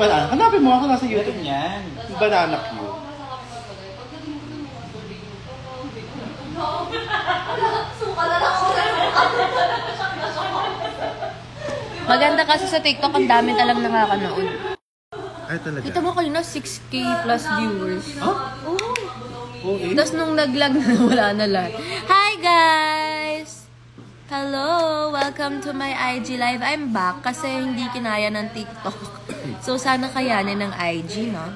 banana. Hanapin mo ako nasa YouTube. Yan. Banana Q. Maganda kasi sa TikTok, ang dami talang nakakanood. Ay, talaga. Kita mo kayo na 6K plus viewers. Huh? Oo. Oh, eh? Tapos nung naglag na, wala na lahat. Hi guys! Hello! Welcome to my IG live. I'm back kasi hindi kinaya ng TikTok. So sana kayanin ng IG, no?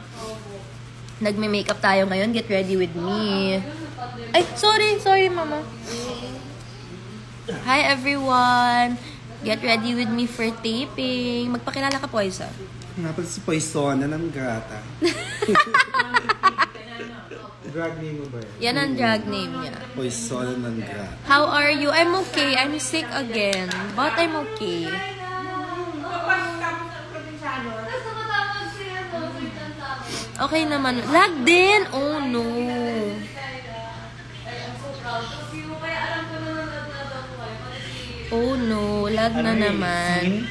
Nagme-makeup tayo ngayon. Get ready with me. Ay, sorry mama. Hi everyone! Get ready with me for taping. Magpakilala ka, Poison. Nga pala si Poison na ng gata. Drag name mo ba yan? Yan ang drag name niya. Poison ng gata. How are you? I'm okay. I'm sick again. But I'm okay. Okay naman. Lag din! Oh no. Oh no. Lag na naman.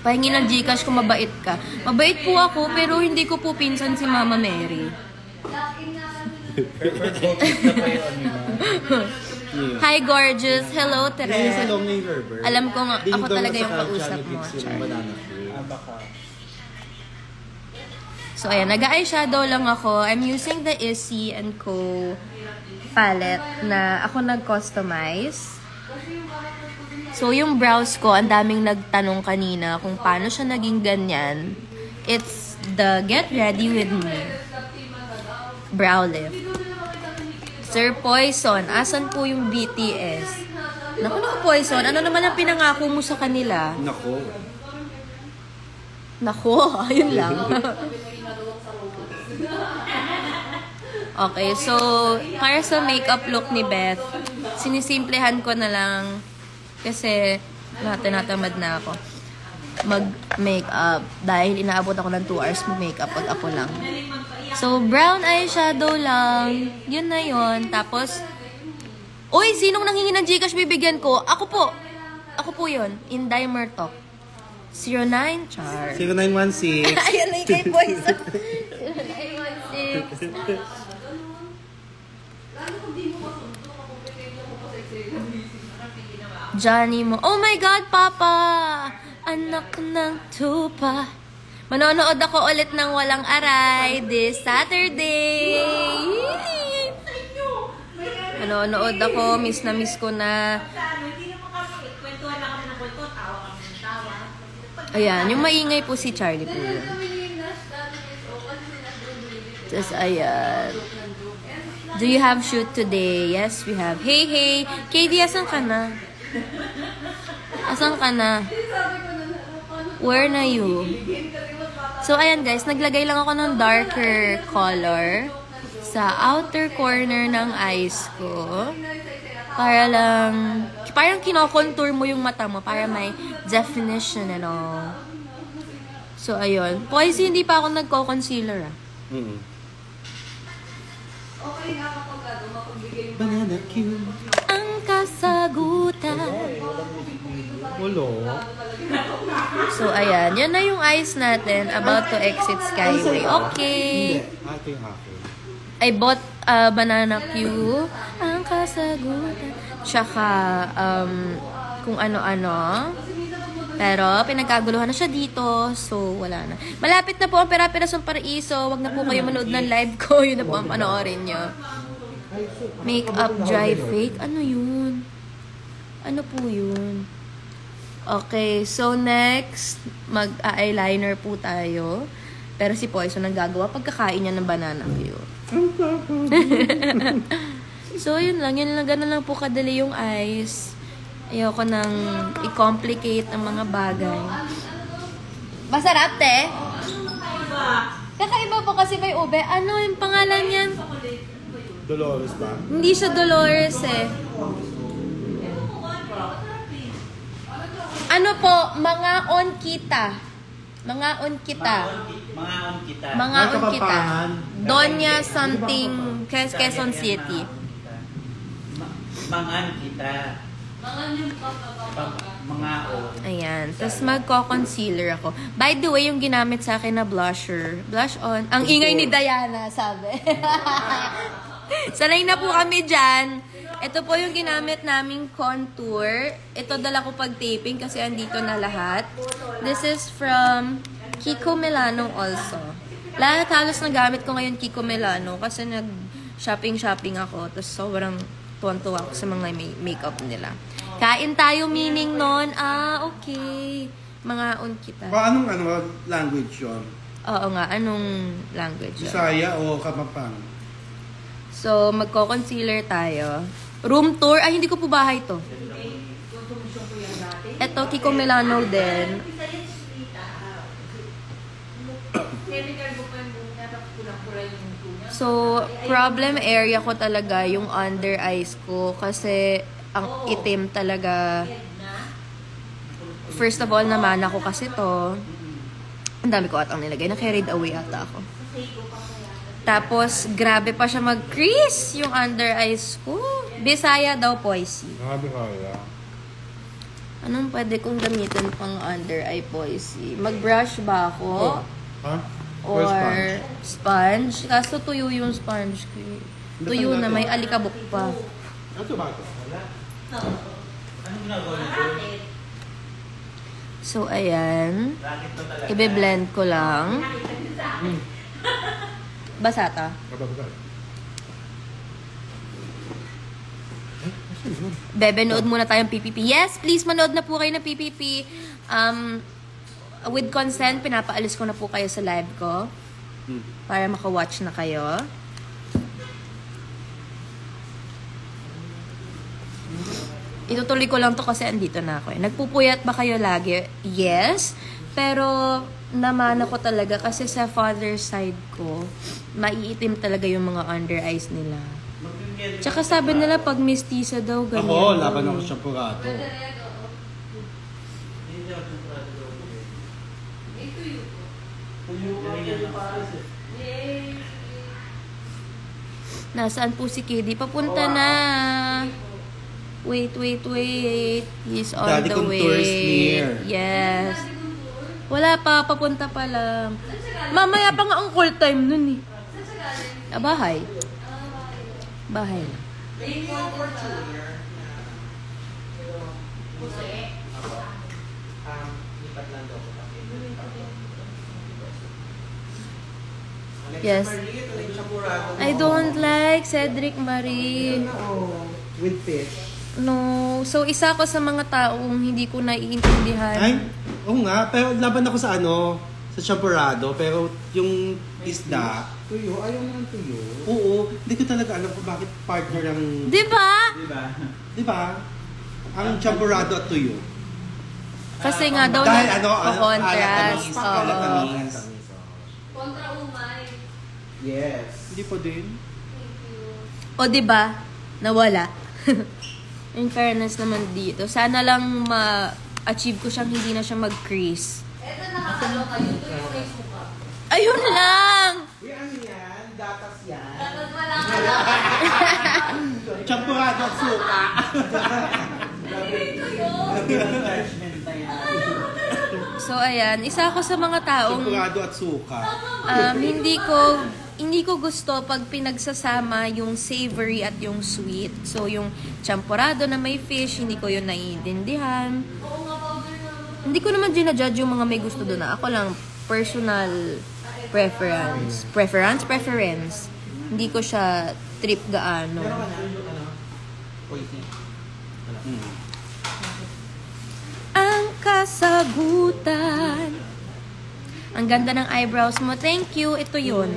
Pahingi ng Gcash kung mabait ka. Mabait po ako, pero hindi ko po pinsan si Mama Mary. Hi, gorgeous. Hello, Tere. Alam ko nga, ako talaga yung kausap mo. So, ayan. Nag-eyeshadow lang ako. I'm using the Issey & Co. palette na ako nag-customize. So, yung brows ko, ang daming nagtanong kanina kung paano siya naging ganyan. It's the Get Ready With Me brow lift. Sir Poison, asan po yung BTS? Naku, Poison, ano naman ang pinangako mo sa kanila? Nako, ayun lang. Okay, so, para sa makeup look ni Beth, sinisimplehan ko na lang kasi tinatamad na ako mag-makeup dahil inaabot ako ng 2 hours mag-makeup pag ako lang. So, brown eyeshadow lang. Yun na yun. Tapos, uy, sinong nanghingi ng Gcash bibigyan ko? Ako po. Ako po yun. Inday Murtok. 09 char. 0916. Ayun na yung kay Poison. 0916. Johnny mo. Oh my God, Papa! Anak ng tupa. Manonood ako ulit ng Walang Aray this Saturday. Manonood ako. Miss na miss ko na. Ayan. Yung maingay po si Charlie po yun. Tapos, ayan. Do you have shoot today? Yes, we have. Hey, hey. KD, asan ka na? Asan ka na? Where na you? So, ayan guys, naglagay lang ako ng darker color sa outer corner ng eyes ko. Para lang, parang kinokontour mo yung mata mo para may definition and all. So, ayun. Kasi hindi pa ako nagko-concealer, ah. Banana Q. Ang kasagutan. So, ayan. Yan na yung eyes natin. About to exit Skyway. Okay. Ito yung akin. I bought Banana Q. Ang kasagutan. Tsaka, kung ano-ano. Pero, pinagkaguluhan na siya dito. So, wala na. Malapit na po ang Pera-Perasong Paraiso. Wag na po kayo manood ng live ko. Yun na po ang panoorin nyo. Makeup dry fake. Ano yun? Ano po yun? Okay, so next, mag-eyeliner po tayo. Pero si Poison ang gagawa pagkakain niya ng banana Q. So, yun lang. Ganun lang po kadali yung eyes. Ayoko nang i-complicate ang mga bagay. Masarap, te? Kakaiba po kasi may ube. Ano yung pangalan yan? Dolores ba? Hindi siya Dolores, eh. Ano po? Mga on kita. Mga on kita. Mga on kita. Donya something, Quezon City. Mangan kita. Ayan. Tapos magko-concealer ako. By the way, yung ginamit sa akin na blusher. Blush on. Ang ingay ni Diana, sabi. Sanay na po kami dyan. Ito po yung ginamit naming contour. Ito dala ko pag taping kasi andito na lahat. This is from Kiko Milano also. Lahat halos nagamit ko ngayon Kiko Milano kasi nag-shopping ako. Tapos sobrang tuwan-tuwa ako sa mga makeup nila. Kain tayo meaning nun. Okay. Mangaon kita. Anong language yun? Oo nga. Anong language yun? Bisaya o Kapampangan? So, magko-concealer tayo. Room tour. Ay, hindi ko po bahay to. Ito, Kiko Milano din. So, problem area ko talaga yung under eyes ko. Kasi, ang itim talaga. First of all, naman ako kasi to. Ang dami ko atang nilagay. Na-carried away ata ako. Tapos, grabe pa siya mag-crease yung under eyes ko. Bisaya daw, Poisy. Bisaya. Anong pwede kong gamitin pang under eye, Poisy? Mag-brush ba ako? Ha? Or sponge? Kaso tuyo yung sponge ko. Tuyo na, may alikabok pa. Ano ba ito? So, ayan. Ibe-blend ko lang. Basata. Bebe, nood muna tayong PPP. Yes, please, manood na po kayo ng PPP. With consent, pinapaalis ko na po kayo sa live ko. Para maka-watch na kayo. Itutuloy ko lang to kasi andito na ako. Nagpupuyat ba kayo lagi? Yes. Pero naman ako talaga kasi sa father's side ko, maiitim talaga yung mga under eyes nila. Tsaka sabi nila pag mestiza daw, ganyan. Ako, laban ako sa purato. Nasaan po si Kiddy? Papunta na. Wait. He's on Daddy the Contours way. near. Yes. Wala pa, papunta pa lang. Mamaya pa nga ang call time nun eh. Bahay. Bahay lang. Yes. I don't like Cedric Marie. With fish. No. So, isa ako sa mga taong hindi ko naiintindihan. Ay, oo nga. Pero laban ako sa sa champurrado. Pero yung isda. Tuyo? Ayaw mo ng tuyo? Oo. Hindi ko talaga alam kung bakit partner ang... Diba? Diba? Ang champurrado at tuyo. Kasi nga daw dahil contrast. Tamis. Kontra umay. Yes. Hindi pa din. O diba? Nawala. In fairness naman dito. Sana lang ma-achieve ko siyang hindi na siya mag-crease. Eto nakakalo kayo. Ito yung may suka. Ayun lang! Uy, ano yan? Datas yan. Dapat walang Champurrado at suka. So, ayan. Isa ako sa mga taong Champurrado at suka. hindi ko gusto pag pinagsasama yung savory at yung sweet. So, yung champurrado na may fish, hindi ko yun naiintindihan. Hindi ko naman ginajudge yung mga may gusto doon. Ako lang, personal preference. Preference. Hindi ko siya trip gaano. Ang kasagutan. Ang ganda ng eyebrows mo. Thank you. Ito yun.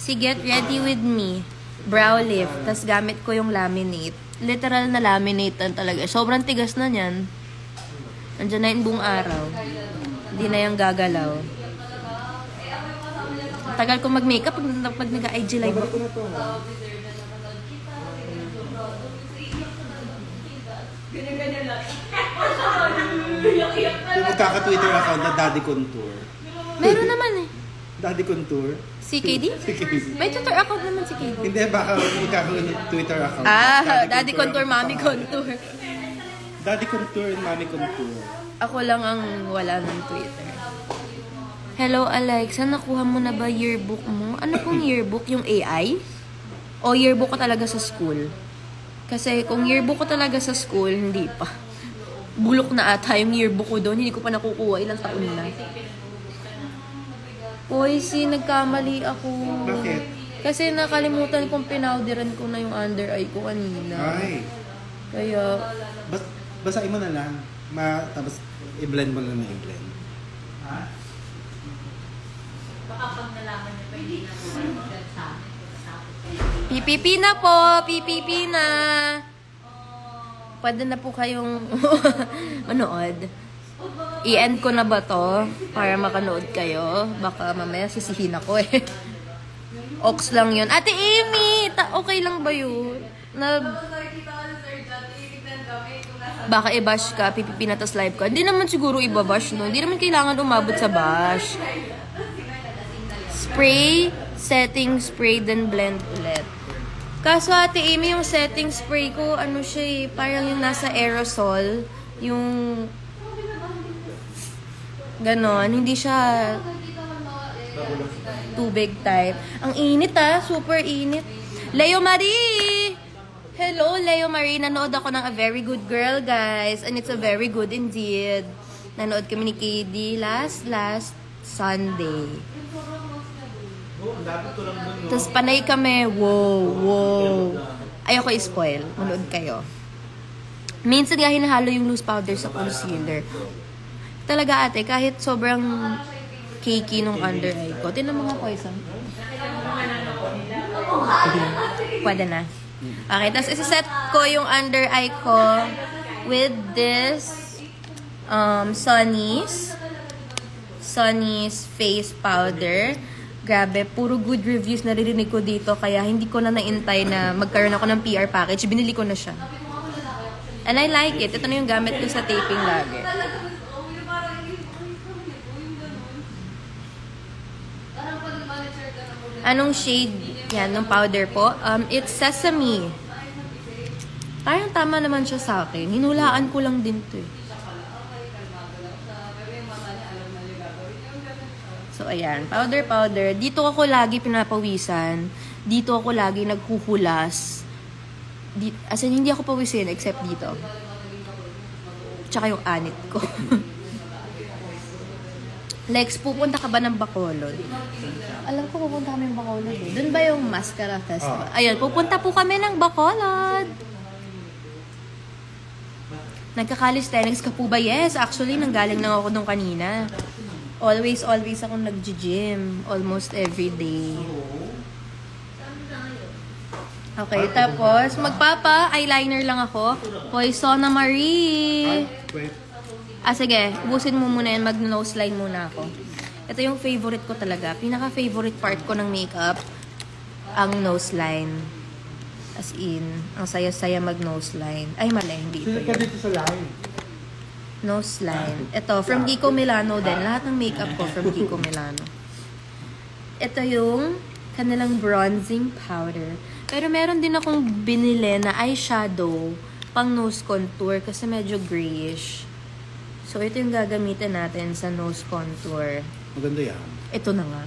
Si Get Ready With Me. Brow lift. Tapos gamit ko yung laminate. Literal na laminate talaga. Sobrang tigas na yan. Andiyan na yung buong araw. Hindi na yung gagalaw. Tagal ko mag-makeup pag nag-IG live ako. ganyan lang. Yung magkaka-Twitter account na Daddy Contour. Meron naman eh. Daddy Contour? Si KD? Si KD. May Twitter account naman si KD. Hindi, baka magkakaroon ng Twitter account. Daddy Contour, Mommy Contour. Daddy Contour and Mommy Contour. Ako lang ang wala ng Twitter. Hello, Alexa. Nakuha mo na ba yearbook mo? Ano pong yearbook? Yung AI? O yearbook ko talaga sa school? Kasi kung yearbook ko talaga sa school, hindi pa. Bulok na ata yung yearbook ko doon. Hindi ko pa nakukuha. Ilang taon na. Uy, nagkamali ako. Bakit? Kasi nakalimutan kong pinowderan ko na yung under eye ko kanina. Ay. Kaya, Basahin mo na lang. Tapos i-blend mo lang na i-blend. Ha? Baka pag nalaman niyo pa hindi na po sa amin. PPP na po! PPP na! Pwede na po kayong manood. I-end ko na ba to? Para makanood kayo. Baka mamaya sisihin ako eh. Ox lang yun. Ate Amy! Okay lang ba yun? Baka i-bash ka, PPP na tas live ka. Hindi naman siguro i-bash, no? Hindi naman kailangan umabot sa bash. Spray, setting spray, then blend ulit. Kaso Ate Amy, yung setting spray ko, ano siya eh, parang yung nasa aerosol. Yung ganon, hindi siya tubig type. Ang init super init. Leo Marie! Hello, Leo Marie. Nanood ako ng A Very Good Girl, guys. And it's a very good indeed. Nanood kami ni KD last Sunday. Tapos panay kami. Wow. Ayoko i-spoil. Manood kayo. Minsan nga hinahalo yung loose powder sa concealer. Talaga ate, kahit sobrang cakey nung under eye ko. Tinan mo nga po isang. Pwede na. Okay, tapos isa-set ko yung under eye ko with this Sunny's face powder. Grabe, puro good reviews naririnig ko dito, kaya hindi ko na naintay na magkaroon ako ng PR package. Binili ko na siya. And I like it. Ito na yung gamit ko sa taping lagi. Anong shade yan ng powder po? It's Sesame. Parang tama naman siya sa akin. Hinulaan ko lang din to eh. So, ayan. Powder. Dito ako lagi pinapawisan. Dito ako lagi naghuhulas. As in, hindi ako pawisin except dito. Tsaka yung anit ko. Lex, pupunta ka ba ng Bacolod? Alam ko pupunta kami ng Bacolod eh. Doon ba yung Mascara Festival? Ayun, pupunta po kami ng Bacolod. Nagka-calisthenics ka po ba? Yes, actually, nanggaling lang ako nung kanina. Always akong nag-gym. Almost every day. Okay, tapos magpapa-eyeliner lang ako. Poisona Marie. Sige, ubusin mo muna yan. Mag-nose line muna ako. Ito yung favorite ko talaga. Pinaka-favorite part ko ng makeup, ang nose line. As in, ang saya-saya mag-nose line. Ay, mali. Hindi ito Sino ka dito sa line? Nose line. Ito, from Kiko Milano din. Lahat ng makeup ko from Kiko Milano. Ito yung kanilang bronzing powder. Pero meron din akong binili na eyeshadow pang nose contour kasi medyo grayish. So, ito yung gagamitin natin sa nose contour. Maganda yan. Ito na nga.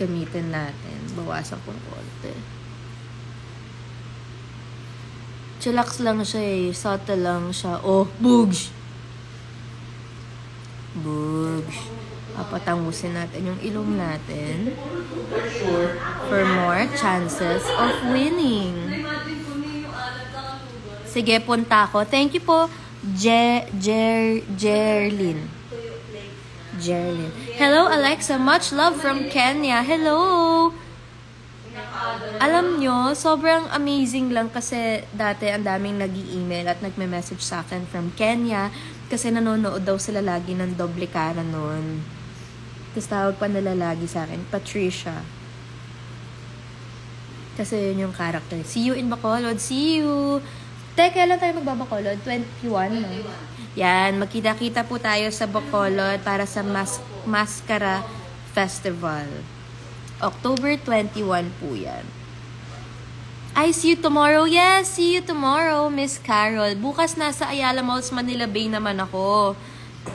Gamitin natin. Bawasan kong konti. Chillax lang siya eh. Subtle lang siya. Oh, bugs! Bugs. Papatangusin natin yung ilong natin. For more chances of winning. Sige, punta ako. Thank you po. Jerlyn. Hello, Alexa. Much love from Kenya. Hello. Alam nyo, sobrang amazing lang kasi dati ang daming nag-i-email at nagme-message sa akin from Kenya kasi nanonood daw sila lagi ng Doble Cara noon. Tapos tawag pa nila lagi sa akin, Patricia. Kasi yun yung character. See you in Bacolod. See you. Kailan tayo magbabacolod? 21, no? Yan, magkita-kita po tayo sa Bacolod para sa Mascara Festival. October 21 po yan. I see you tomorrow. Yes, see you tomorrow, Miss Carol. Bukas nasa Ayala Malls, Manila Bay naman ako.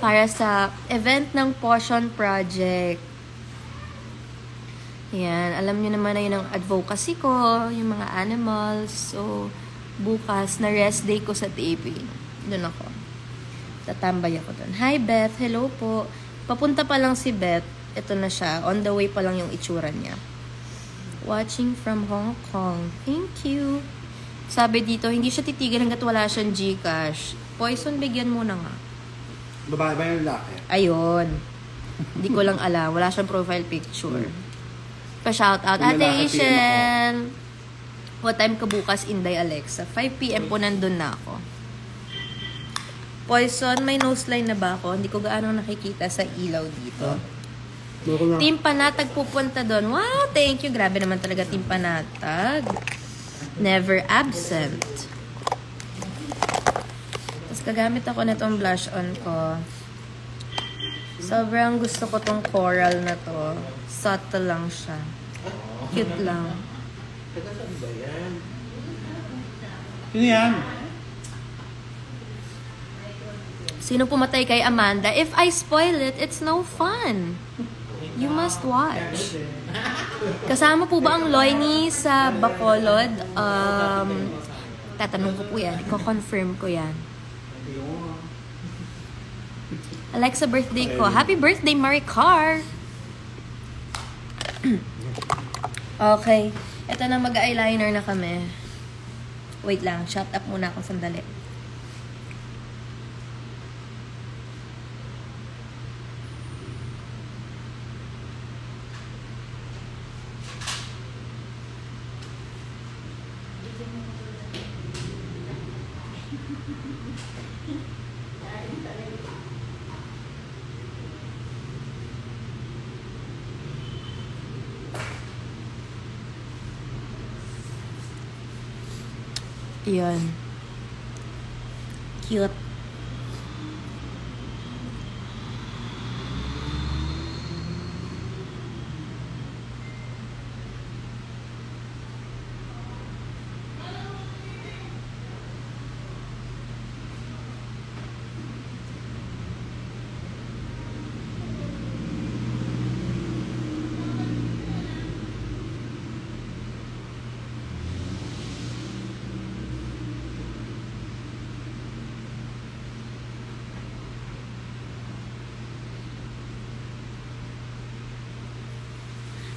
Para sa event ng Potion Project. Yan, alam niyo naman na yun ang advocacy ko, yung mga animals. So, bukas na rest day ko sa taping. Doon ako. Tatambay ako doon. Hi, Beth. Hello po. Papunta pa lang si Beth. Ito na siya. On the way pa lang yung itsura niya. Watching from Hong Kong. Thank you. Sabi dito, hindi siya titigil hanggat wala siyang Gcash. Poison, bigyan mo na nga. Babae ba yung lalaki? Ayun. Hindi ko lang alam. Wala siyang profile picture. Pa-shoutout. Yung Ate lalaki, Asian. What time ka bukas, Inday Alexa? 5 p.m. po nandun na ako. Poison, may nose line na ba ako? Hindi ko gaano nakikita sa ilaw dito. Team Panatag pupunta doon. Wow, thank you. Grabe naman talaga Team Panatag. Never absent. Tapos kagamit ako na itong blush on ko. Sobrang gusto ko tong coral na to. Subtle lang siya. Cute lang. Sino yan? Sino pumatay kay Amanda? If I spoil it, it's no fun. You must watch. Kasama po ba ang Loini sa Bacolod? Tatanong ko po yan. Iko-confirm ko yan. Alexa, birthday ko. Happy birthday, Maricar! Okay. Ito na, mag-eyeliner na kami. Wait lang. Shut up muna ako sandali. Yun. Cute.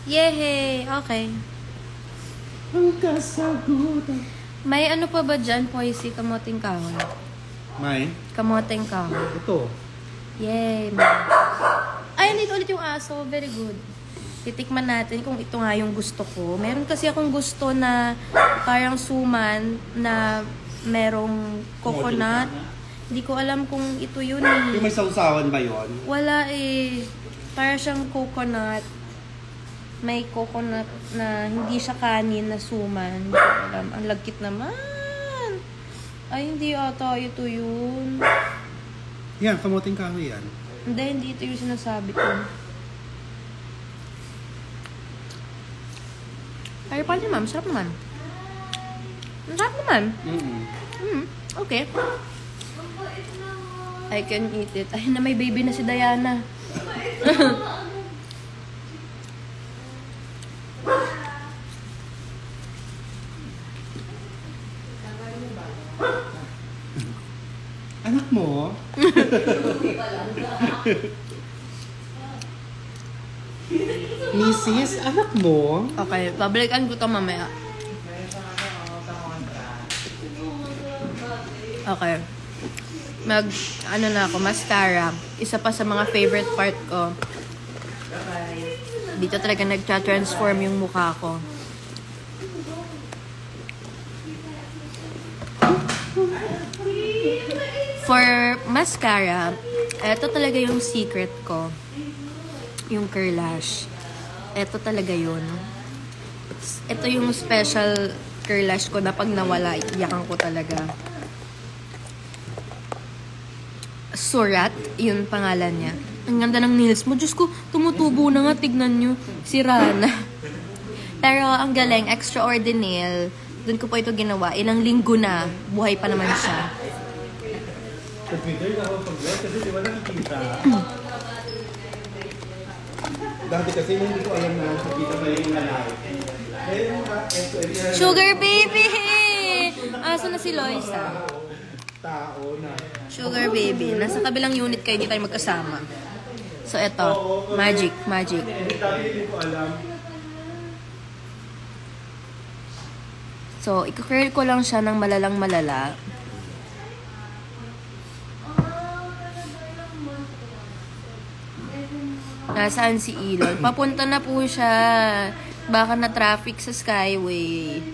Yehey! Okay. Ang kasagutan. May ano pa ba dyan, Poisy? Kamoting kahoy. May? Kamoting kahoy. Ito. Yay! Ay, nandito ulit yung aso. Very good. Titikman natin kung ito nga yung gusto ko. Meron kasi akong gusto na parang suman na merong coconut. Hindi ko alam kung ito yun eh. Yung may sausawan ba yun? Wala eh. Parang siyang coconut. May coconut na hindi siya kanin na suman. Hindi ko alam. Ang lagkit naman. Ay, hindi ata ito yun. Yan, kamuting kahoy yan. Hindi ito yung sinasabi ko. Ay, paano ma'am? Sarap naman. Ang sarap naman. Okay. I can eat it. Ay, na may baby na si Diana. Anak mo? Mrs., anak mo? Okay, babalikan ko to mamaya. Okay. Ano na ako, mascara. Isa pa sa mga favorite part ko. Dito talaga nagtra-transform yung mukha ko. For mascara, eto talaga yung secret ko. Yung curlash. Eto talaga yun. Ito yung special curlash ko na pag nawala, iyakan ko talaga. Surat, yun pangalan niya. Ang ganda ng nails mo. Diyos ko, tumutubo na nga. Tignan nyo. Si Rana. Pero ang galing, extraordinary. Doon ko po ito ginawa. Ilang linggo na. Buhay pa naman siya. Sa Twitter na ako pag-live kasi di ba nakikita? Dati kasi hindi ko alam na sa kita may live. Sugar baby! Aso na si Loisa? Tao na. Sugar baby. Nasa kabilang unit kayo, hindi tayo magkasama. So, eto. Magic. Magic. Dati hindi ko alam. So, i-curl ko lang siya ng malalang malala. Nasaan si Elon? Papunta na po siya. Baka na traffic sa Skyway.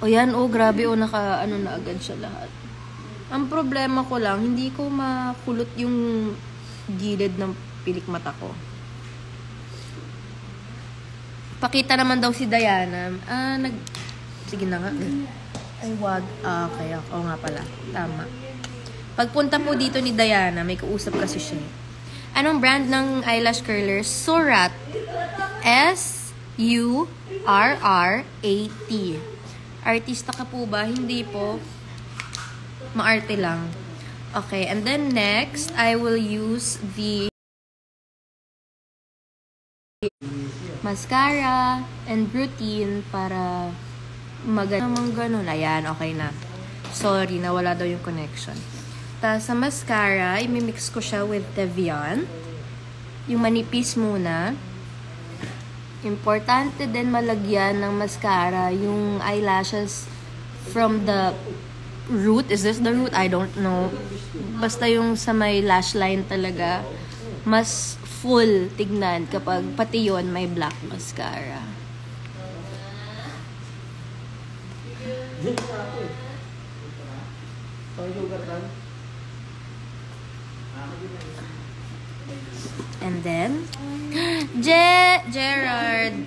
O yan, grabe, naka, na agad siya lahat. Ang problema ko lang, hindi ko makulot yung gilid ng pilik mata ko. Pakita naman daw si Diana. Sige na nga. Ay, wag. Okay. Oo nga pala. Tama. Pagpunta po dito ni Diana, may kausap kasi siya. Anong brand ng eyelash curler? Surat. S-U-R-R-A-T. Artista ka po ba? Hindi po. Maarte lang. Okay, and then next, I will use the mascara and routine para magandang ganun. Ayan, okay na. Sorry, nawala daw yung connection. Tapos sa mascara, imimix ko siya with Tevian. Yung manipis muna. Importante din malagyan ng mascara yung eyelashes from the root. Is this the root? I don't know. Basta yung sa may lash line talaga. Mas full tignan kapag pati yun may black mascara. And then, Gerard,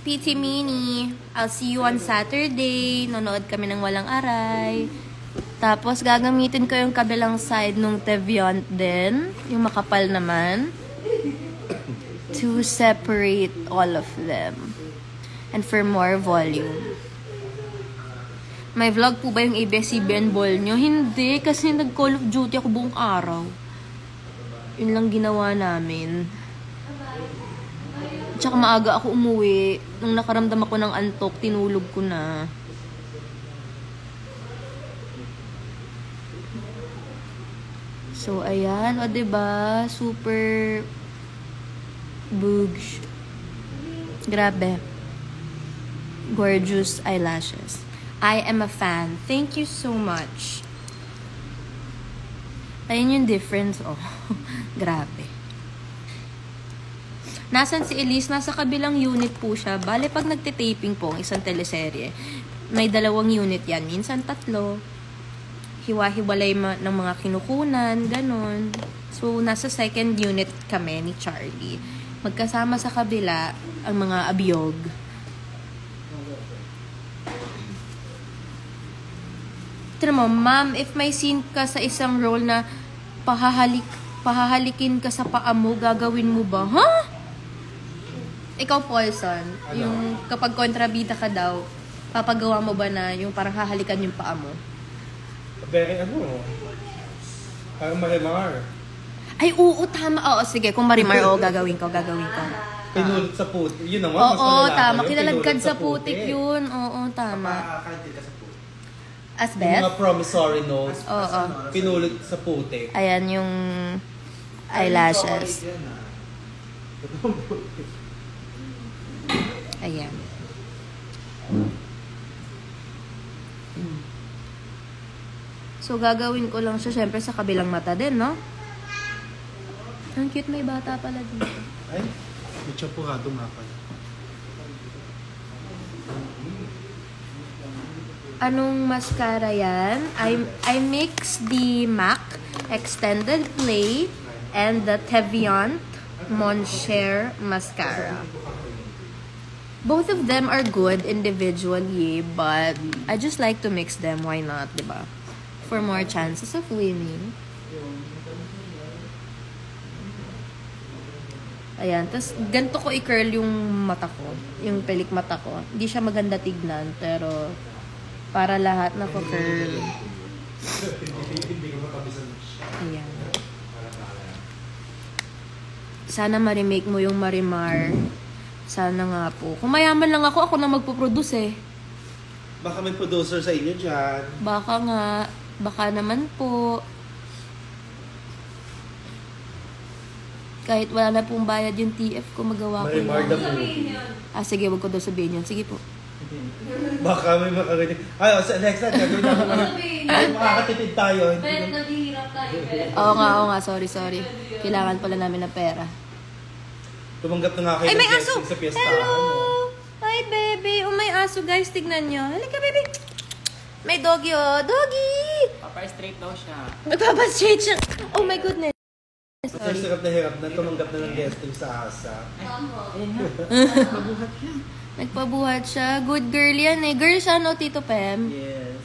PT Mini, I'll see you on Saturday. Nonood kami ng Walang Aray. Tapos, gagamitin ko yung kabilang side nung Teviant din. Yung makapal naman. To separate all of them. And for more volume. May vlog po ba yung ABS-CBN ball nyo? Hindi, kasi nag-Call of Duty ako buong araw. Yun lang ginawa namin. Tsaka maaga ako umuwi. Nung nakaramdam ako ng antok, tinulog ko na. So, ayan. O, diba? Super boogs. Grabe. Gorgeous eyelashes. I am a fan. Thank you so much. Ayun yung difference. Oh, grabe. Nasaan si Elise? Nasa kabilang unit po siya. Bale, pag nagtitaping po ang isang teleserye, may 2 unit yan. Minsan 3. Hiwa-hiwalay ng mga kinukunan, ganon. So, nasa 2nd unit kami ni Charlie. Magkasama sa kabila ang mga abiyog. Tignan mo, ma'am, if may scene ka sa isang role na pahahalikin ka sa paa mo, gagawin mo ba? Huh? Ikaw, Paulson, yung kapag kontrabida ka daw, papagawa mo ba na yung parang hahalikan yung paa mo? Very parang marimar. Ay, oo, tama. Oo, sige, kung marimar, gagawin ko. Pinulit sa putik. Yun naman, mas Oo, malala. tama. Kinaladkad sa putik yun. Oo, tama. Asbeth? Yung mga promissory notes. Oo. Pinulit sa putik. Ayan yung eyelashes. Ayan. So, gagawin ko lang siya syempre sa kabilang mata din, no? Ang cute, may bata pala dito. Ay, may champurado nga pala. Anong mascara yan? I mix the MAC Extended Play and the Teviant Moncher Mascara. Both of them are good individually, but I just like to mix them. Why not, diba? For more chances of winning. Ayan. Tapos, ganito ko i-curl yung mata ko. Yung pelik mata ko. Hindi siya maganda tignan, pero para lahat na ko curl. Ayan. Sana ma-remake mo yung Marimar. Sana nga po. Kung mayaman lang ako na magpo-produce eh. Baka may producer sa inyo dyan. Baka nga. Baka naman po. Kahit wala na pong bayad yung TF ko, magawa ko Marimar yan. the movie. Sige, wag ko daw sabihin yun. Sige po. Baka may makarinig. Ay, sa next time, gagawin natin makakatipid tayo. Bet, naghihirap tayo, Bet. Oo nga. Sorry. Kailangan pala namin ng pera. Tumanggap na nga kayo Ay, may ng aso! guesting sa fiestahan. Hello! Hi, baby! Oh, may aso, guys. Tignan nyo. Halika, baby! May doggy, oh. Doggy! Papa-straight daw siya. Magpapastraight siya. Oh, my goodness. Sorry. Hirap na tumanggap na ng guesting sa asa. Ayun nga. Mabuhat siya. Nagpabuhat siya. Good girl yan eh. Girl siya, no, Tito Pem? Yes.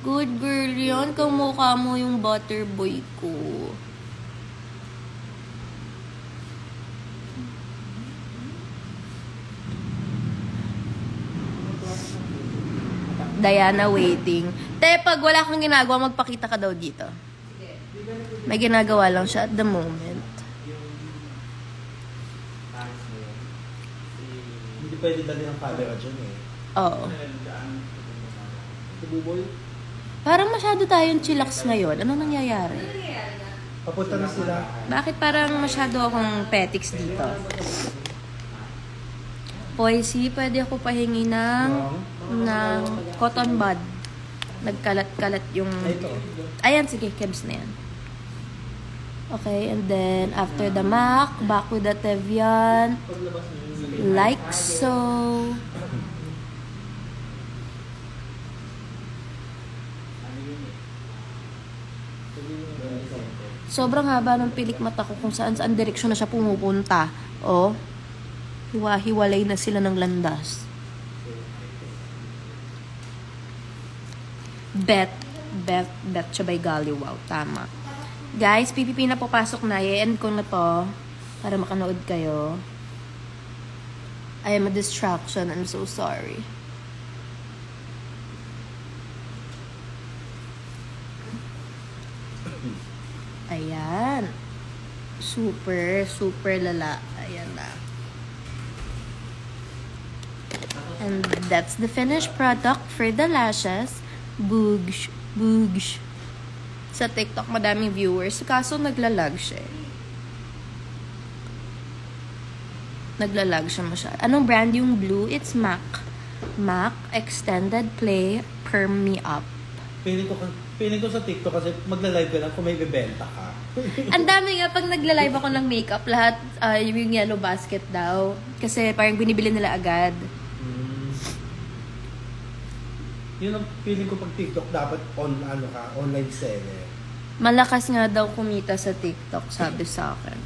Good girl yan. Kamukha mo yung butter boy ko. Diana waiting. Te, pag wala kang ginagawa, magpakita ka daw dito. May ginagawa lang siya at the moment. Hindi pwede dali ng camera dyan eh. Oo. Buboy, Parang masyado tayong chillax ngayon. Ano nangyayari? papunta na sila. Bakit parang masyado akong petics dito? Poisy, pwede ako pahingi ng cotton bud. Nagkalat-kalat yung... Ito. Ayan, sige, kebs na yan. Okay, and then after the MAC, back with the Tevian. Like so. Sobrang haba ng pilik mata ko kung saan direksyon na siya pumupunta. Oh, hiwa-hiwalay na sila ng landas. Bet siya by golly, wow, tama. Guys, PPP na po pasok na. I-end ko na to para makanood kayo. I am a distraction. I'm so sorry. Ayan. Super lala. Ayan na. And that's the finished product for the lashes. Boogsh. Sa TikTok, madaming viewers. Kaso, naglalag siya. Naglalag siya masyado. Anong brand yung blue? It's MAC. MAC Extended Play Perm Me Up. Feeling ko sa TikTok kasi magla-live ka lang kung may bibenta ka. Ang dami nga, pag nagla-live ako ng makeup, lahat yung yellow basket daw. Kasi parang binibili nila agad. Yun ang feeling ko pag TikTok dapat online seller. Malakas nga daw kumita sa TikTok, sabi sa akin.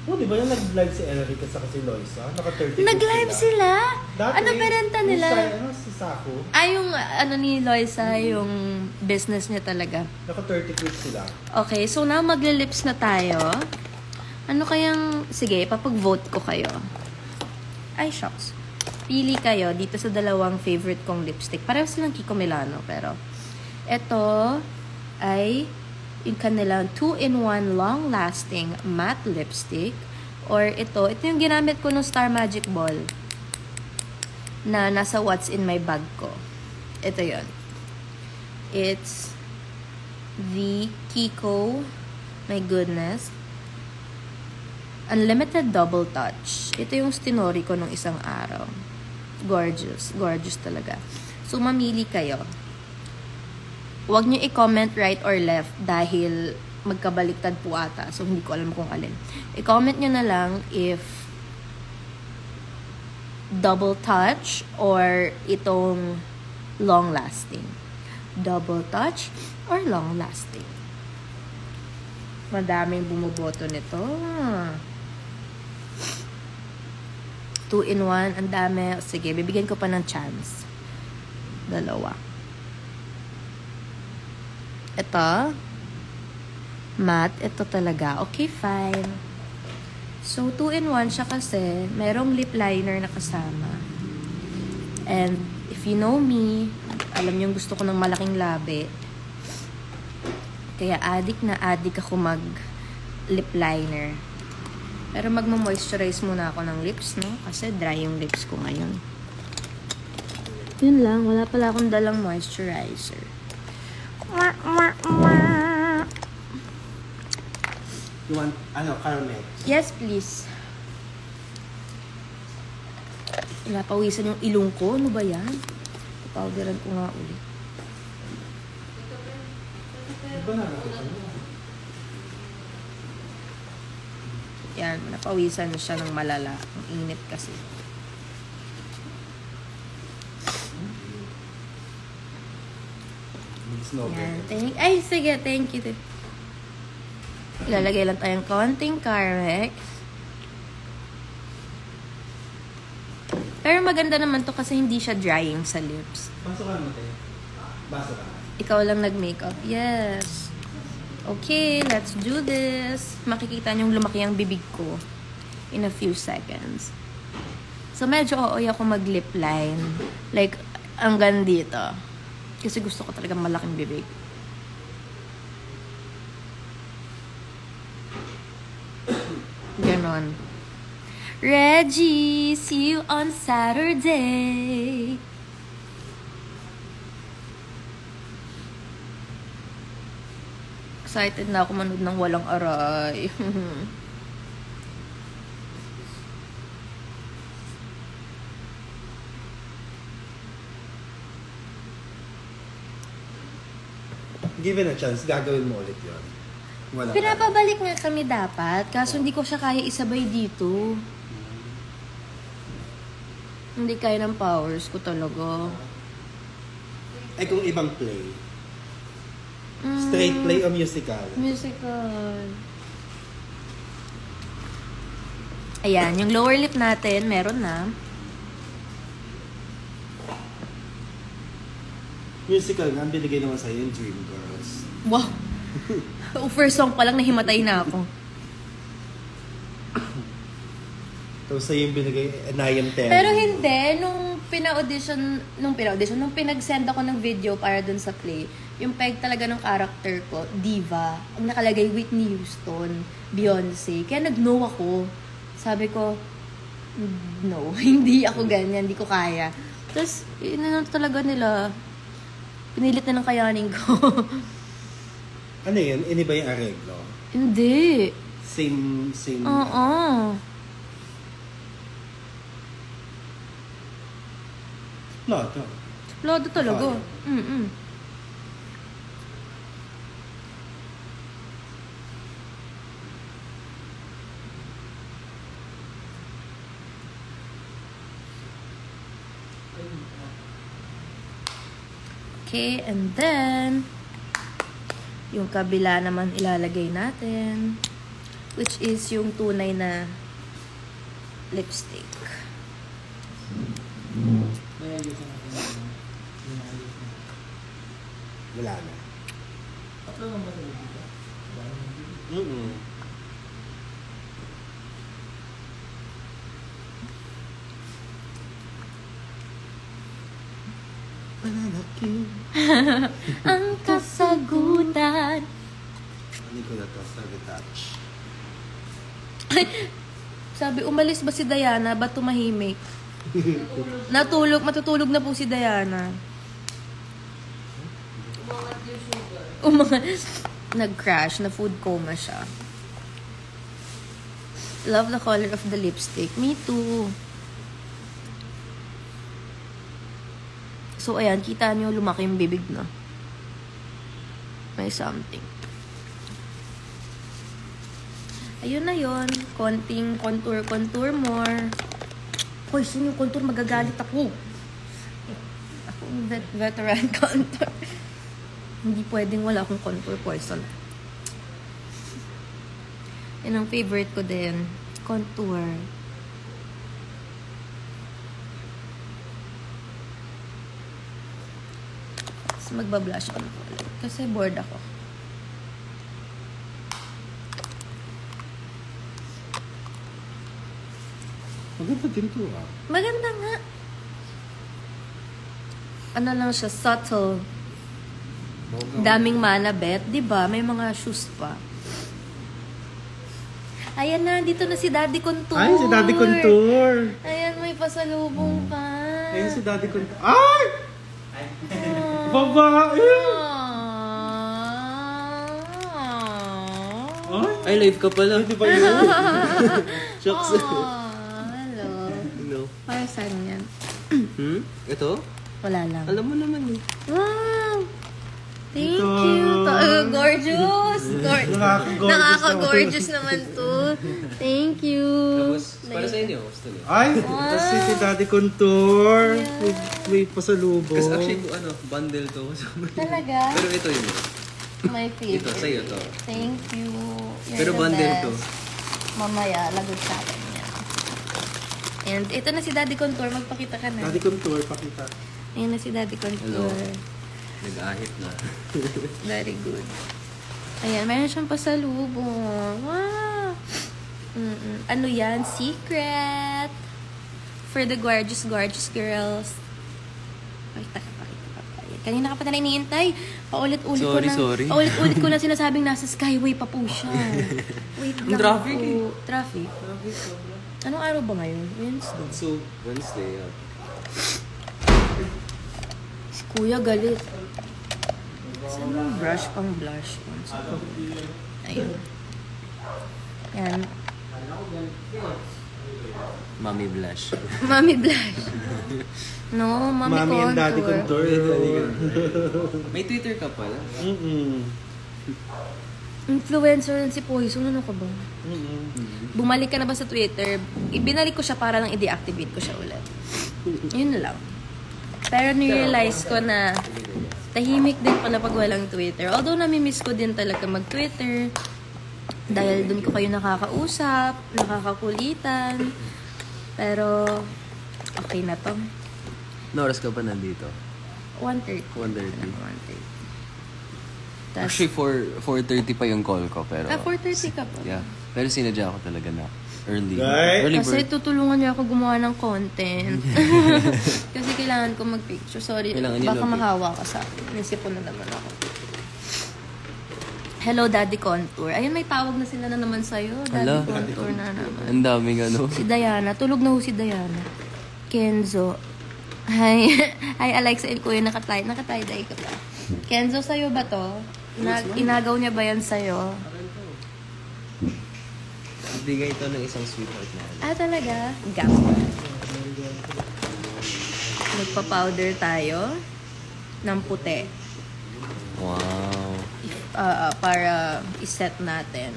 Oh, di ba yung nag-live si Enrique sa si Loisa? Naka-30 Nag-live sila? Dati, Ano berenta nila? Si Saku. Yung ni Loisa, yung business niya talaga. Naka-30 quid sila. Okay, so now magle-lips na tayo. Ano kayang... Sige, papag-vote ko kayo. Ay, shucks. Pili kayo dito sa dalawang favorite kong lipstick. Pareho silang Kiko Milano, pero... Ito ay yung kanilang 2-in-1 long-lasting matte lipstick. Or ito yung ginamit ko ng Star Magic Ball na nasa What's in My Bag ko. Ito yon. It's the Kiko, my goodness, Unlimited Double Touch. Ito yung stinori ko nung isang araw. Gorgeous talaga. So, mamili kayo. Huwag nyo i-comment right or left dahil magkabaliktad po ata. So, hindi ko alam kung alin. I-comment nyo na lang if double touch or itong long-lasting. Double touch or long-lasting. Madaming bumuboto nito. 2-in-1. Ang dami. Sige, bibigyan ko pa ng chance. Dalawa. Ito. Matte. Ito talaga. Okay, fine. So, 2-in-1 siya kasi. Merong lip liner na kasama. And, if you know me, alam niyo gusto ko ng malaking labi. Kaya addict ako mag lip liner. Pero magmo-moisturize muna ako ng lips, no? Kasi dry yung lips ko ngayon. Yun lang. Wala pala akong dalang moisturizer. You want, caramel? Yes, please. Napawisan yung ilong ko. Ano ba yan? Powderan ko nga ulit. Yan, napawisan siya ng malala. Ang init kasi. Yan, sige, thank you. Ilalagay lang tayong konting Carmex. Pero maganda naman to kasi hindi siya drying sa lips. Baso ka naman tayo. Baso ka. Ikaw lang nag-makeup. Yes. Okay, let's do this. Makikita niyong lumaki ang bibig ko in a few seconds. So, medyo ooy ako mag-lip line. Like, hanggang dito. Kasi gusto ko talaga malaking bibig. Ganon. Reggie, see you on Saturday. Excited na ako manood ng Walang Aray. Given a chance, gagawin mo ulit yun. Pinapabalik nga kami dapat, kaso hindi ko siya kaya isabay dito. Hindi kaya ng powers ko talaga. Eh kung ibang play? Straight play o musical? Musical. Ayan, yung lower lip natin, meron na. Musical nga, binigay naman sa'yo yung Dreamgirls. Wow! First song pa lang, nahimatay na ako. Tapos sa'yo yung binigay, and I am telling. Pero hindi, nung pinag-send ako ng video para dun sa play, yung peg talaga ng character ko, diva. Ang nakalagay, Whitney Houston, Beyonce. Kaya nag-no ako. Sabi ko, no, hindi ako ganyan, hindi ko kaya. Tapos, yun talaga nila. Pinilit na ng kayanin ko. Ano yun? Iniba yung areglo? Hindi. Same. Oo. Plado. Plado talaga. Okay, and then yung kabila naman ilalagay natin, which is yung tunay na lipstick. Wala na. Ang kasagutan. Hindi ko na to sa retouch. Sabi, umalis ba si Diana? Ba't tumahimik? Matutulog na po si Diana. Nag-crash, na food coma siya. Love the color of the lipstick. Me too. So, ayan, kita nyo, lumaki yung bibig na. May something. Ayun na yun. Konting contour more. Hoy, sino yung contour? Magagalit ako. Ako yung veteran contour. Hindi pwedeng wala akong contour person. Yan ang favorite ko din. Contour. So, magbablush ako ulit. Kasi bored ako. Maganda din to ah. Maganda nga. Ano lang siya, subtle. Daming manabet, di ba? May mga shoes pa. Ayan na, dito na si Daddy Contour. Ay, si Daddy Contour. Ayan, may pasalubong pa. Ayun si Daddy Contour. Ay! Babae! Ay, live ka pala. Di ba yun? Shucks. Hello. Hello. Para saan yan? Ito? Wala lang. Alam mo naman eh. Wow! Thank Ito. you. Gorgeous. Nakaka-gorgeous Nakaka-gorgeous naman to. Thank you. Tapos, para sa inyo, gusto niyo. Ay! Kasi si Daddy Contour. May pasalubong. Kasi actually, bundle to. Talaga? Pero ito yun. My favorite. Ito, sa'yo to. Thank you. You're Pero the bundle best. to. Mamaya, lagot sa akin yan. And ito na si Daddy Contour. Magpakita ka na. Daddy Contour, pakita. Ayan na si Daddy Contour. Hello. Nag-ahit na. Very good. Ayan, meron siyang pasalubong. Wow! Ano yan? Secret! For the gorgeous girls. Pakita. Kanina ka pa na iniintay. Paulit-ulit ko na. Sorry. Paulit-ulit ko na sinasabing nasa Skyway pa po siya. Wait lang. Traffic po. Traffic. Anong araw ba ngayon? Wednesday. So, Wednesday, Si Kuya galit. Saan yung brush pang blush? Ayun. Yan. Mommy blush. Mami blush. No, Mami Mami and Daddy Contour. Contour. May Twitter ka pala? Influencer rin si Poison. Ano ka ba? Bumalik ka na ba sa Twitter? Ibinalik ko siya para lang i-deactivate ko siya ulit. Yun lang. Pero nirealize ko na tahimik din pala pag walang Twitter. Although nami-miss ko din talaga mag-Twitter. Dahil dun ko kayo nakakausap, nakakakulitan. Pero, okay na to. No oras ka pa nandito? 1:30. 1:30. 1:30. Actually, 4:30 pa yung call ko, pero... 4:30 ka pa. Yeah. Pero sinadya ko talaga na early. Right? Early Kasi bird. tutulungan niya ako gumawa ng content. Kasi kailangan ko mag-picture. Sorry, Kailangan niyo baka mag-picture. mahawa ka sa akin. Nisipon na naman ako. Hello, Daddy Contour. Ayun, may tawag na sila na naman sa'yo. Daddy Hala. Contour na naman. Ang daming ano. Si Diana. Tulog na ho si Diana. Kenzo. Hi. Hi, Alexa and Kuya. Nakatay-dye ka ba? Kenzo, sa'yo ba to? Inagaw niya ba yan sa'yo? Bigay ito ng isang sweetheart na. Ah, talaga? Gap. Nagpa-powder tayo ng puti. Wow. Para iset natin.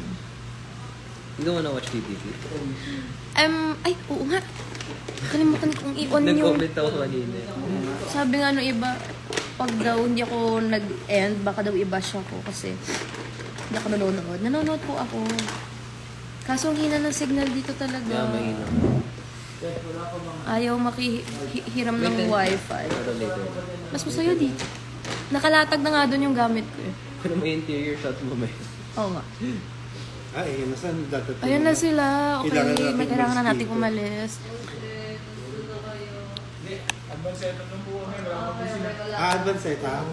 You don't wanna watch PPP? Ay, oo nga. Kalimutan kong i-on yung... Nag-comment ako kanina. Sabi nga nung iba, pag daw hindi ako nag-end, baka daw i-bash ako kasi hindi ako nanonood. Nanonood po ako. Kaso ang hina ng signal dito talaga. Yeah, mahina. Ayaw makihiram ng wifi. Pero later. Mas masaya dito. Nakalatag na nga doon yung gamit ko eh. Pero may interior shot mo may. Oo nga. Ay, ayun na saan dadating? Ayan na sila. Okay, Kailangan natin may kailangan na umalis natin dito. umalis. Advance setup?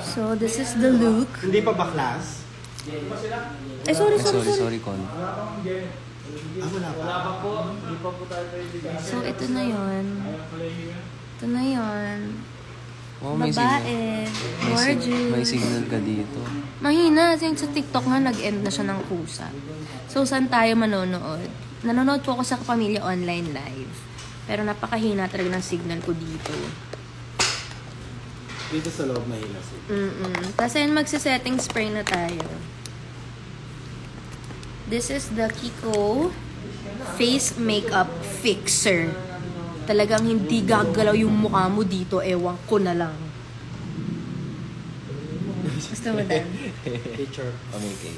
So, this is the look. Hindi pa ba class? Ay, sorry. Sorry, Con. Wala pa. So, ito na yon. Ito na yon. Wow, may signal. Babae. May Gorgeous. signal ka dito. Mahina. Yung sa TikTok nga, nag-end na siya ng kusa. So, saan tayo manonood? Nanonood po ako sa Kapamilya Online Live. Pero napakahina talaga ng signal ko dito. Dito sa loob mahina siya. Kasi magsisetting spray na tayo. This is the Kiko Face Makeup Fixer. Talagang hindi gagalaw yung mukha mo dito. Ewan ko na lang. Gusto mo dan? Picture. Okay.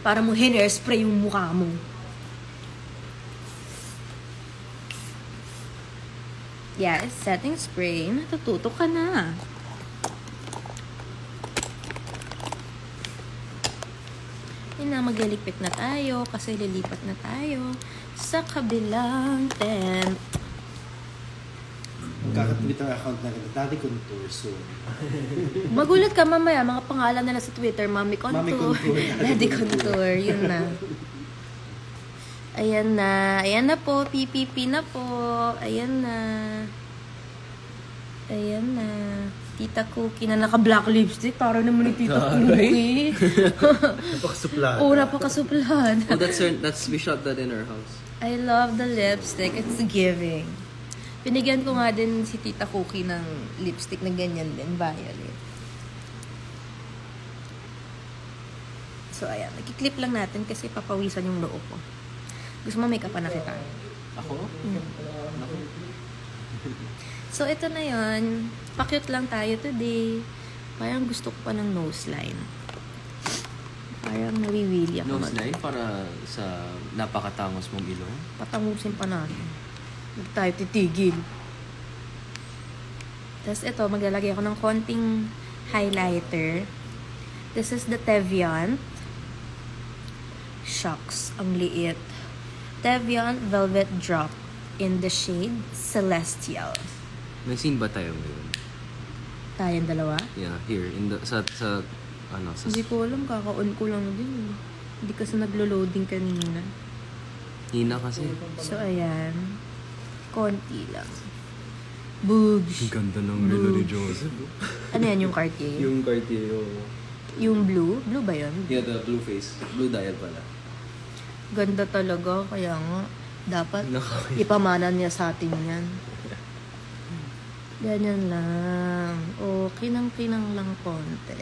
Para mo hairspray yung mukha mo. Yes, setting spray. Natututo ka na. okay na, magliligpit na tayo kasi lilipat na tayo sa kabilang tent. Kaka-Twitter account na rin. Daddy Contour soon. Magulat ka mamaya, mga pangalan nila sa Twitter, Mami Contour, Mami Contour, Daddy Contour, yun na. Ayan na po, PPP na po, ayan na. Tita Cookie na naka-black lipstick, para naman ni Tita Cookie. Napakasuplada. Oo, napakasuplada. Oh, that's we shot that in our house. I love the lipstick, it's giving. Pinigyan ko nga din si Tita Cookie ng lipstick na ganyan din, violet. So, ayan. Nagkiklip lang natin kasi papawisan yung loob ko. Gusto mo make up pa na kita? Ako? Ako? So, ito na yun. Pa-cute lang tayo today. Parang gusto ko pa ng nose line. Parang nawiwili ako. Nose line para sa napakatangos mong ilong? Patangusin pa natin. Huwag tayo titigil. Tapos ito, maglalagay ako ng konting highlighter. This is the Tevian. Shucks, ang liit. Tevian Velvet Drop in the shade Celestial. May scene ba tayo ngayon? Tayong dalawa? Yeah, here. In the, sa Hindi ko alam, kaka-on ko lang din. Hindi kasi naglo-loading kanina. hina kasi. So, ayan. Konti lang. Boobs. Ang ganda ng relo ni Joseph. Ano yan, yung Cartier? Yung Cartier, Yung blue? Blue ba yun? yeah, the blue face. Blue dial pala. Ganda talaga, kaya nga, dapat Naka- ipamanan niya sa atin yan. Ganyan lang. O, kinang-kinang lang konti.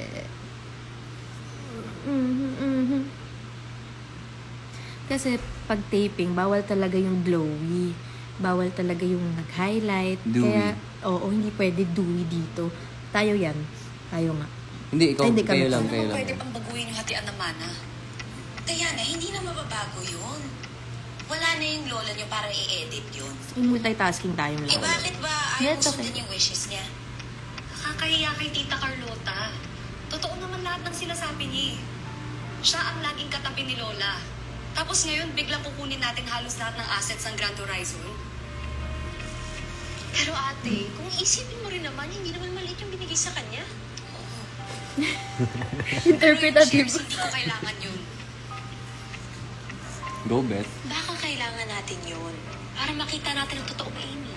Kasi, pag taping, bawal talaga yung glowy. Bawal talaga yung nag-highlight. Dewy. Kaya, oo, hindi pwede dewy dito. Tayo yan. Tayo nga. Hindi, ikaw, Ay, hindi kayo kami. lang, Ano kayo ba lang. pwede pang baguhin yung hatian ng mana? Diana, hindi na mababago yun. Wala na yung lola niyo para i-edit yun. May multitasking tayong Eh lang. bakit ba ayaw That's okay. sundin yung wishes niya? Nakakahiya kay Tita Carlota. Totoo naman lahat ng sinasabi niya eh. Siya ang laging katabi ni Lola. Tapos ngayon, biglang kukunin natin halos lahat ng assets ng Grand Horizon. Pero ate, kung isipin mo rin naman, hindi naman maliit yung binigay sa kanya. Interpretative. Pero yung shares, hindi ko kailangan yun. Go, Beth. Baka kailangan natin yun. Para makita natin ang totoong Amy.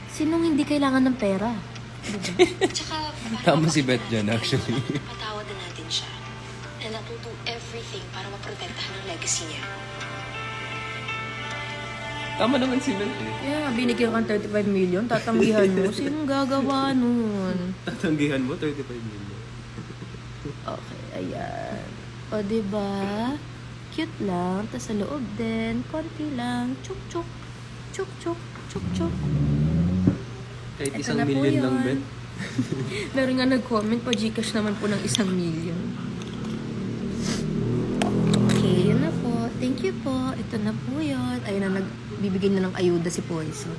Sinong hindi kailangan ng pera? Tsaka, Tama si Beth dyan, actually. Patawad na natin siya. And that will do everything para maprotektahan ang legacy niya. Tama naman si Beth eh. Yeah, binigyan kang 35 million, tatanggihan mo. Sinong gagawa nun? Tatanggihan mo, 35 million. Okay, ayan. O, diba? Cute lang. Tapos sa loob din, konti lang. Chuk-chuk. Chuk-chuk. Chuk-chuk. Kahit Ito isang na po million lang, yun. Beth. Meron nga nag-comment pa, Gcash naman po ng 1 million. Okay, yun na po. Thank you po. Ito na po yun. Ayun na, nagbibigay na ng ayuda si Poison.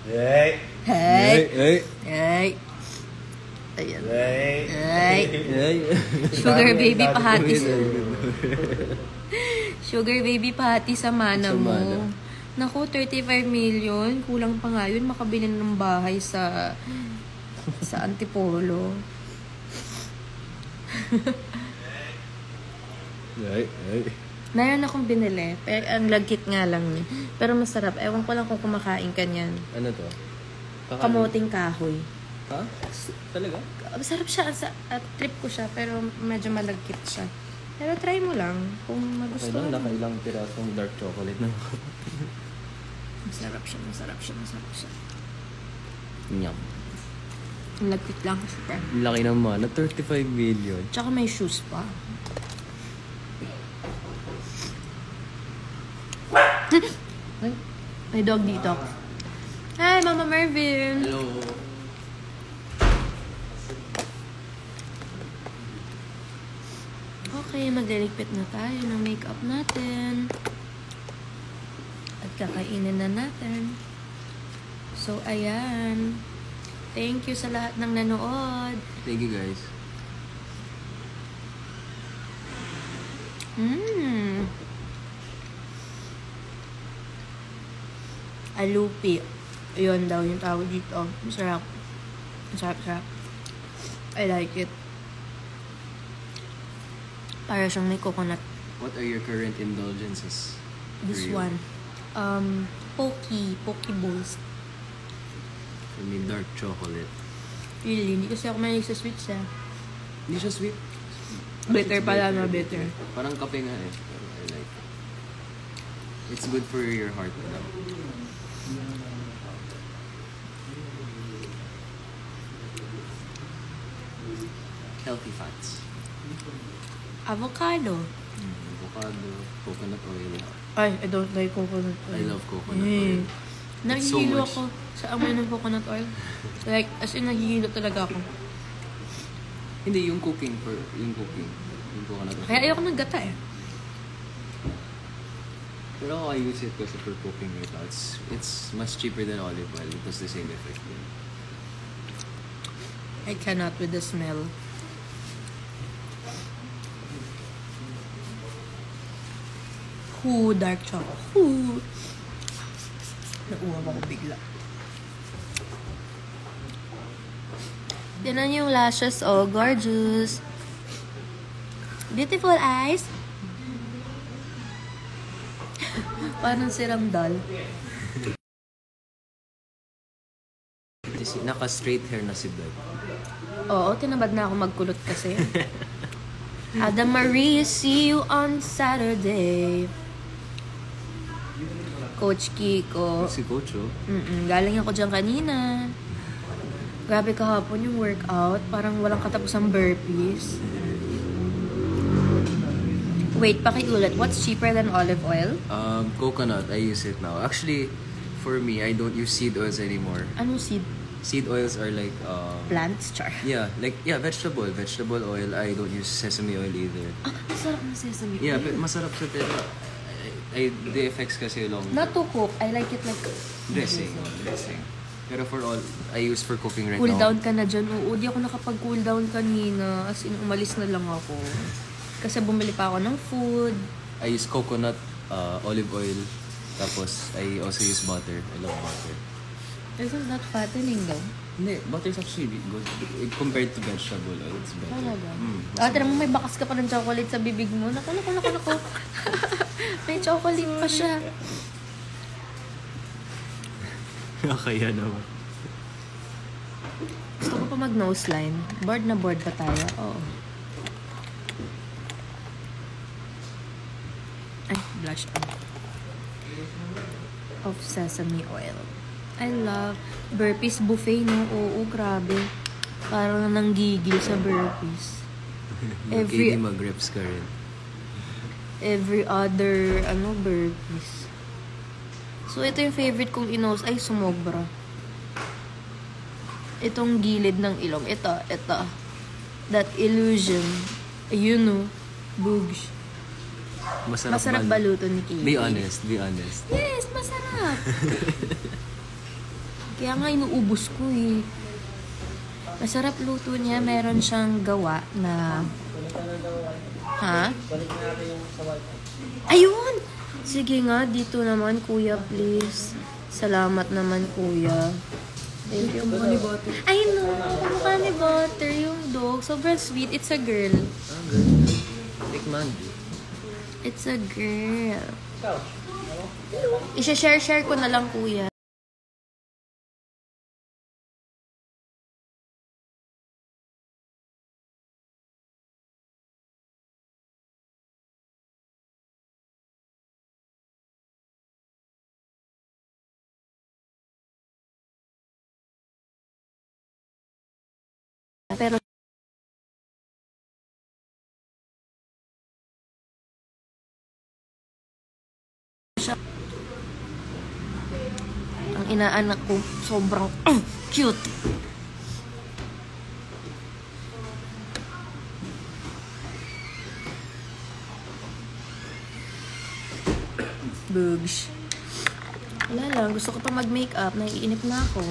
Hey! Hey! Hey! Hey! Ayan. Hey! Hey! Hey! Sugar Dami, baby dami pahati. ko Sugar baby pahati sa mana Sa mo. mana. Naku, 35 million. Kulang pa nga yun. Makabili ng bahay sa Antipolo. Hey! Hey! Meron akong binili. Pero ang lagkit nga lang niya. Pero masarap. Ewan ko lang kung kumakain ka niyan. Ano to? Kamoting kahoy. Ha? Talaga? Masarap siya. Trip ko siya. Pero medyo malagkit siya. Pero try mo lang. Kung magustuhan mo. Nakailang pirasong dark chocolate na. Masarap siya. Masarap siya. Masarap siya. Nyam. Ang lagkit lang kasi. Ang laki naman. Na 35 million. Tsaka may shoes pa. Ay, may dog dito. Hi, Mama Mervin! Hello. Okay, magliligpit na tayo ng makeup natin. At kakainin na natin. So, ayan. Thank you sa lahat ng nanood. Thank you guys. Alupi. Ayun daw yung tawag dito. Masarap. Masarap. I like it. Para siyang may coconut. What are your current indulgences? This For you? one. Poke bowls. For me, dark chocolate. Really, hindi kasi ako mahilig sa sweets Hindi siya sweet. Bitter It's pala, no? Bitter. Parang kape nga eh. Pero I like it. It's good for your heart. Healthy fats. Avocado. Avocado, coconut oil. Ay, I don't like coconut oil. I love coconut oil. It's so Nahihilo much. ako sa amoy ng coconut oil. Like, as in, nahihilo talaga ako. Hindi, yung cooking. Yung coconut oil. Kaya ayoko ng gata eh. Pero ako, I use it kasi for cooking right now. It's much cheaper than olive oil. It has the same effect. I cannot with the smell. Dark chocolate. Nauuhaw ako bigla. Tignan yung lashes, oh, gorgeous. Beautiful eyes. Parang si Ramdal. Naka-straight hair na si Beth. Oo, tinabad na ako magkulot kasi. Adam Marie, see you on Saturday. Coach Kiko. Si Coach, oh. Galing ako dyan kanina. Grabe kahapon yung workout. Parang walang katapusang burpees. Wait, pakiulit. What's cheaper than olive oil? Coconut, I use it now. Actually, for me, I don't use seed oils anymore. Ano seed? Seed oils are like, Plants? Char. vegetable. Vegetable oil. I don't use sesame oil either. Ah, masarap na sesame. Yeah, but masarap siya pero the effects kasi long. Not to cook. I like it like Dressing. Pero for all, I use for cooking right cool now. down ka na dyan. Oo, di ako nakapag-cool down kanina. As in, umalis na lang ako. Kasi bumili pa ako ng food. I use coconut, olive oil, tapos I also use butter. I love butter. Isn't that fattening though? Hindi, butter is actually good. Compared to vegetable oil, it's better. Talaga? Tira mo, may bakas ka pa ng chocolate sa bibig mo. Naku. May chocolate pa siya. Kaya naman. Gusto ko pa mag-nose line. Bored na bored pa tayo. Oo. Ay, blush on. Of sesame oil. I love burpees buffet, no? Oo, grabe. Parang nanggigil sa burpees. Every mag-reps ka rin. Every other, burpees. So, ito yung favorite kong inos. Ay, sumobra. Itong gilid ng ilong. Ito. That illusion. Ayun, no? Boogs. Masarap baluto ni Katie. Be honest. Yes, masarap. Kaya nga inuubos ko eh. Masarap luto niya. Meron siyang gawa na... Ha? Ayun! Sige nga, dito naman, kuya, please. Salamat naman, kuya. Thank you. Mukha ni Butter. I know, mukha ni Butter yung dog. Sobrang sweet. It's a girl. Tikman. It's a girl. Isha-share ko na lang, kuya. Pero ang inaanak ko sobrang cute. Bugs. Wala lang, gusto ko pa mag-makeup, naiinip na ako.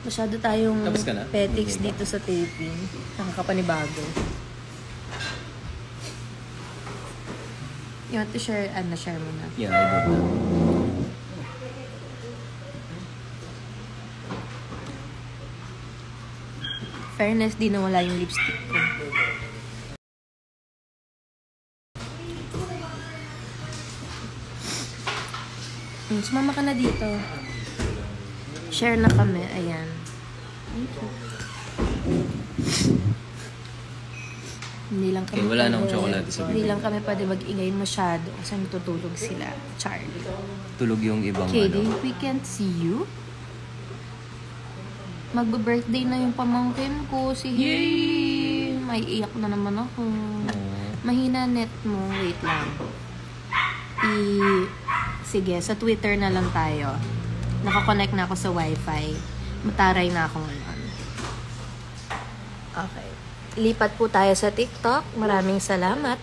Masyado tayong Tapos ka na? petics dito sa taping. Nakakapanibago. You want to share? Share mo na. Yeah, I do. Fairness, di nawala yung lipstick ko. Sumama ka na dito. Share na kami. Ayan. Hindi lang kami Wala na akong tsokolate sa Hindi lang kami pwede mag-ingay masyado kasi natutulog sila. Char. Tulog yung ibang Kidding, we can't see you. Magbe-birthday na yung pamangkin ko, si Hey. May iyak na naman ako. Mahina net mo. Wait lang. Sige, sa Twitter na lang tayo. Nakakonect na ako sa Wi-Fi. Mataray na ako ngayon. Okay. Lipat po tayo sa TikTok. Maraming salamat.